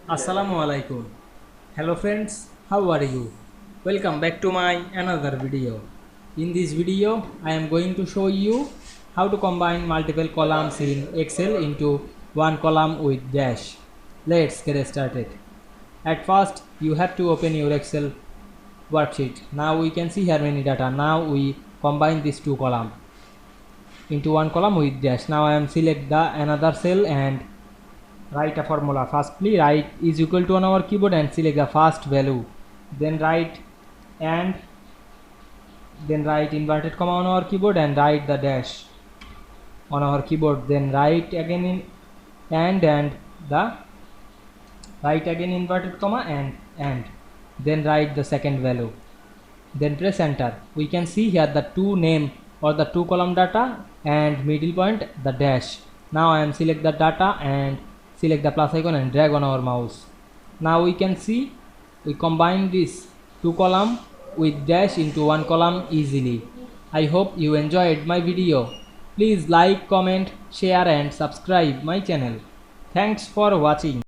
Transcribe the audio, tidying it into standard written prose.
Assalamu Walaikum. Hello friends, how are you? Welcome back to my another video. In this video, I am going to show you how to combine multiple columns in Excel into one column with dash. Let's get started. At first, you have to open your Excel worksheet. Now we can see here many data. Now we combine these two columns into one column with dash. Now I am select the another cell and write a formula. Firstly, write is equal to on our keyboard and select the first value, then write and then write inverted comma on our keyboard and write the dash on our keyboard, then write again in and the write again inverted comma and then write the second value, then press enter. We can see here the two name or the two column data and middle point the dash. Now I am select the data and select the plus icon and drag on our mouse. Now we can see we combine this two column with dash into one column easily. I hope you enjoyed my video. Please like, comment, share and subscribe my channel. Thanks for watching.